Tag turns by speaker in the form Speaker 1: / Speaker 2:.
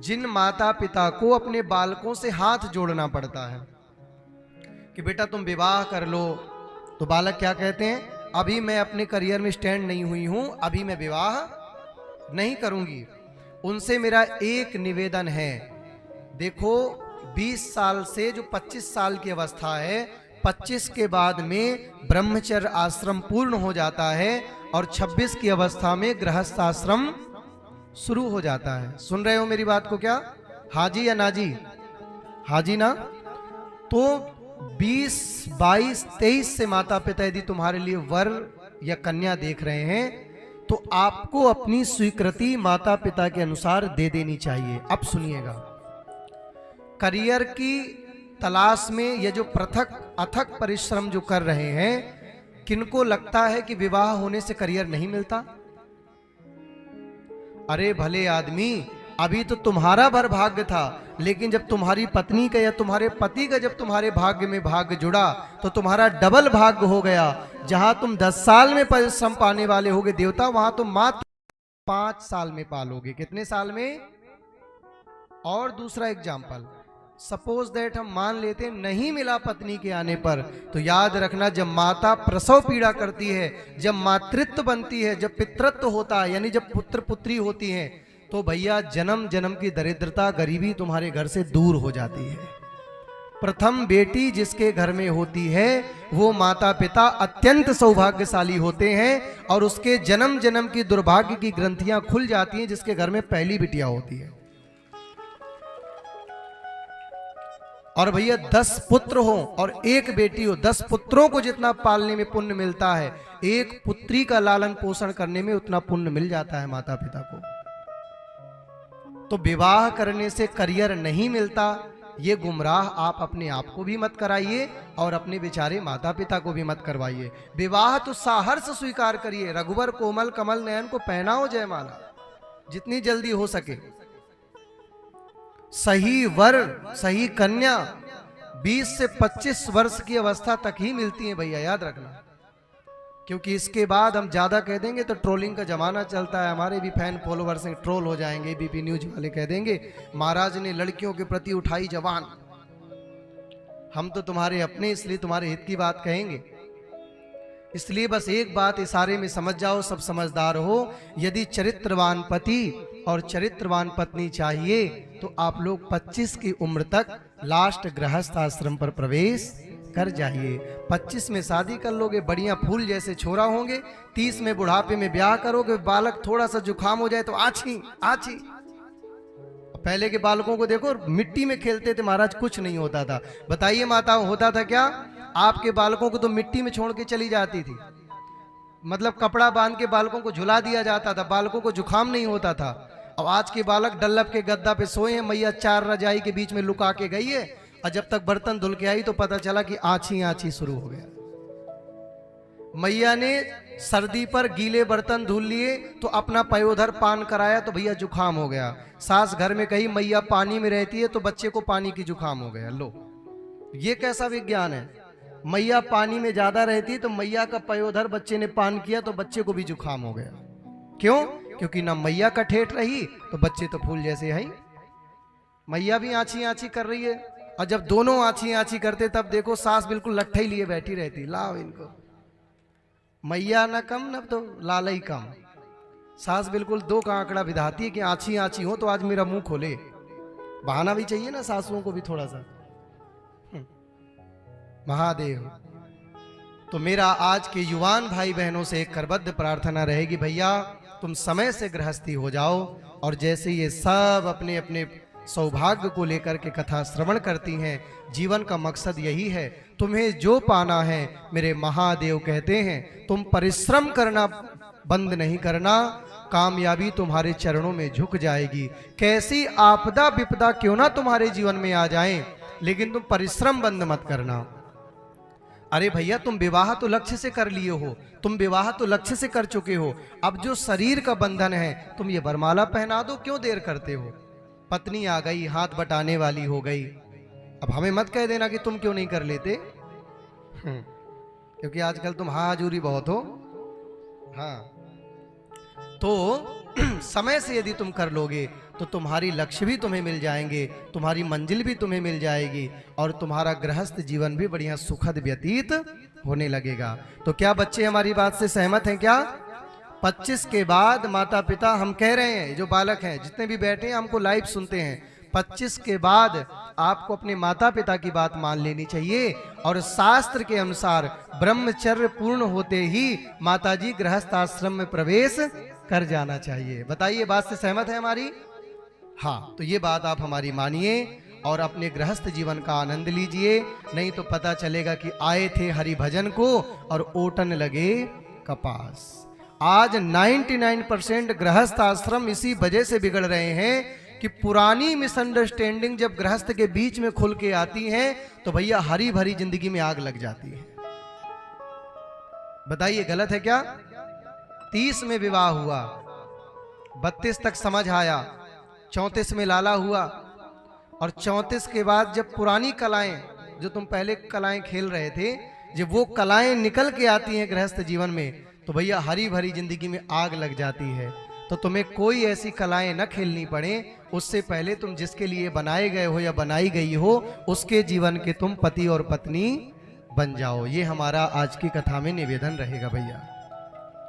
Speaker 1: जिन माता पिता को अपने बालकों से हाथ जोड़ना पड़ता है कि बेटा तुम विवाह कर लो, तो बालक क्या कहते हैं, अभी मैं अपने करियर में स्टैंड नहीं हुई हूं, अभी मैं विवाह नहीं करूंगी। उनसे मेरा एक निवेदन है, देखो 20 साल से जो 25 साल की अवस्था है, 25 के बाद में ब्रह्मचर्य आश्रम पूर्ण हो जाता है और 26 की अवस्था में गृहस्थ आश्रम शुरू हो जाता है। सुन रहे हो मेरी बात को क्या? हाजी या नाजी? हाजी ना? तो 20, 22, 23 से माता पिता यदि तुम्हारे लिए वर या कन्या देख रहे हैं तो आपको अपनी स्वीकृति माता पिता के अनुसार दे देनी चाहिए। अब सुनिएगा, करियर की तलाश में ये जो अथक परिश्रम जो कर रहे हैं, किनको लगता है कि विवाह होने से करियर नहीं मिलता? अरे भले आदमी, अभी तो तुम्हारा भर भाग्य था, लेकिन जब तुम्हारी पत्नी का या तुम्हारे पति का जब तुम्हारे भाग्य में भाग्य जुड़ा तो तुम्हारा डबल भाग्य हो गया। जहां तुम 10 साल में परिश्रम पाने वाले होगे देवता, वहां तुम मात्र 5 साल में पालोगे। कितने साल में? और दूसरा एग्जाम्पल, सपोज दैट हम मान लेते नहीं मिला पत्नी के आने पर, तो याद रखना जब माता प्रसव पीड़ा करती है, जब मातृत्व बनती है, जब पितृत्व होता है, यानी जब पुत्र पुत्री होती हैं, तो भैया जन्म जन्म की दरिद्रता गरीबी तुम्हारे घर से दूर हो जाती है। प्रथम बेटी जिसके घर में होती है वो माता पिता अत्यंत सौभाग्यशाली होते हैं और उसके जन्म जन्म की दुर्भाग्य की ग्रंथियां खुल जाती हैं जिसके घर में पहली बिटिया होती है। और भैया 10 पुत्र हो और एक बेटी हो, 10 पुत्रों को जितना पालने में पुण्य मिलता है, एक पुत्री का लालन पोषण करने में उतना पुण्य मिल जाता है माता पिता को। तो विवाह करने से करियर नहीं मिलता, ये गुमराह आप अपने आप को भी मत कराइए और अपने बेचारे माता पिता को भी मत करवाइए। विवाह तो साहर्ष स्वीकार करिए, रघुवर कोमल कमल नयन को पहनाओ जयमाला, जितनी जल्दी हो सके। सही वर सही कन्या 20 से 25 वर्ष की अवस्था तक ही मिलती है भैया, याद रखना, क्योंकि इसके बाद हम ज्यादा कह देंगे तो ट्रोलिंग का जमाना चलता है, हमारे भी फैन फॉलोवर्स ट्रोल हो जाएंगे, बीपी न्यूज वाले कह देंगे महाराज ने लड़कियों के प्रति उठाई जवान। हम तो तुम्हारे अपने, इसलिए तुम्हारे हित की बात कहेंगे। इसलिए बस एक बात इशारे में समझ जाओ, सब समझदार हो, यदि चरित्रवान पति और चरित्रवान पत्नी चाहिए तो आप लोग 25 की उम्र तक लास्ट गृहस्थ आश्रम पर प्रवेश कर जाइए। 25 में शादी कर लोगे, बढ़िया फूल जैसे छोरा होंगे, 30 में बुढ़ापे में ब्याह करोगे, बालक थोड़ा सा जुकाम हो जाए तो आछी आछी। पहले के बालकों को देखो, मिट्टी में खेलते थे महाराज, कुछ नहीं होता था। बताइए माताओं, होता था क्या? आपके बालकों को तो मिट्टी में छोड़ के चली जाती थी, मतलब कपड़ा बांध के बालकों को झुला दिया जाता था, बालकों को जुकाम नहीं होता था। अब आज के बालक डल्लब के गद्दा पे सोए हैं, मैया 4 रजाई के बीच में लुका के गई है, और जब तक बर्तन धुल के आई तो पता चला कि आछी आछी शुरू हो गया। मैया ने सर्दी पर गीले बर्तन धुल लिए तो अपना पयोधर पान कराया तो भैया जुकाम हो गया। सास घर में कही मैया पानी में रहती है तो बच्चे को पानी की जुकाम हो गया। लो, ये कैसा विज्ञान है? मैया पानी में ज्यादा रहती तो मैया का पयोधर बच्चे ने पान किया तो बच्चे को भी जुकाम हो गया। क्यों? क्योंकि ना मैया का ठेठ रही तो बच्चे तो फूल जैसे है ही। मैया भी आछी आछी कर रही है, और जब दोनों आछी आछी करते तब देखो सास बिल्कुल लट्ठे लिए बैठी रहती, लाओ इनको। मैया ना कम न तो लाला ही कम। सास बिल्कुल 2 का आंकड़ा विधाती है कि आछी आछी हो तो आज मेरा मुंह खोले। बहाना भी चाहिए ना सासुओं को भी थोड़ा सा। महादेव। तो मेरा आज के युवान भाई बहनों से एक करबद्ध प्रार्थना रहेगी, भैया तुम समय से गृहस्थी हो जाओ, और जैसे ये सब अपने अपने सौभाग्य को लेकर के कथा श्रवण करती हैं, जीवन का मकसद यही है, तुम्हें जो पाना है मेरे महादेव कहते हैं तुम परिश्रम करना बंद नहीं करना, कामयाबी तुम्हारे चरणों में झुक जाएगी। कैसी आपदा विपदा क्यों ना तुम्हारे जीवन में आ जाए, लेकिन तुम परिश्रम बंद मत करना। अरे भैया तुम विवाह तो लक्ष्य से कर लिए हो, तुम विवाह तो लक्ष्य से कर चुके हो, अब जो शरीर का बंधन है तुम ये वरमाला पहना दो, क्यों देर करते हो? पत्नी आ गई, हाथ बटाने वाली हो गई, अब हमें मत कह देना कि तुम क्यों नहीं कर लेते, क्योंकि आजकल तुम हाँ हजूरी बहुत हो। हाँ, तो समय से यदि तुम कर लोगे तो तुम्हारी लक्ष्य भी तुम्हें मिल जाएंगे, तुम्हारी मंजिल भी तुम्हें मिल जाएगी और तुम्हारा गृहस्थ जीवन भी बढ़िया सुखद व्यतीत होने लगेगा। तो क्या बच्चे हमारी बात से सहमत हैं क्या? 25 के बाद माता पिता, हम कह रहे हैं जो बालक हैं जितने भी बैठे हैं हमको लाइव सुनते हैं, 25 के बाद आपको अपने माता पिता की बात मान लेनी चाहिए और शास्त्र के अनुसार ब्रह्मचर्य पूर्ण होते ही माताजी गृहस्थ आश्रम में प्रवेश कर जाना चाहिए। बताइए बात से सहमत है हमारी? हाँ, तो ये बात आप हमारी मानिए और अपने गृहस्थ जीवन का आनंद लीजिए, नहीं तो पता चलेगा कि आए थे हरि भजन को और ओटन लगे कपास। आज 99% गृहस्थ आश्रम इसी वजह से बिगड़ रहे हैं कि पुरानी मिसअंडरस्टैंडिंग जब गृहस्थ के बीच में खुल के आती हैं तो भैया हरी भरी जिंदगी में आग लग जाती है। बताइए गलत है क्या? 30 में विवाह हुआ, 32 तक समझ आया, 34 में लाला हुआ और 34 के बाद जब पुरानी कलाएं, जो तुम पहले कलाएं खेल रहे थे, जब वो कलाएं निकल के आती हैं गृहस्थ जीवन में तो भैया हरी भरी जिंदगी में आग लग जाती है। तो तुम्हें कोई ऐसी कलाएं न खेलनी पड़े, उससे पहले तुम जिसके लिए बनाए गए हो या बनाई गई हो उसके जीवन के तुम पति और पत्नी बन जाओ। ये हमारा आज की कथा में निवेदन रहेगा भैया।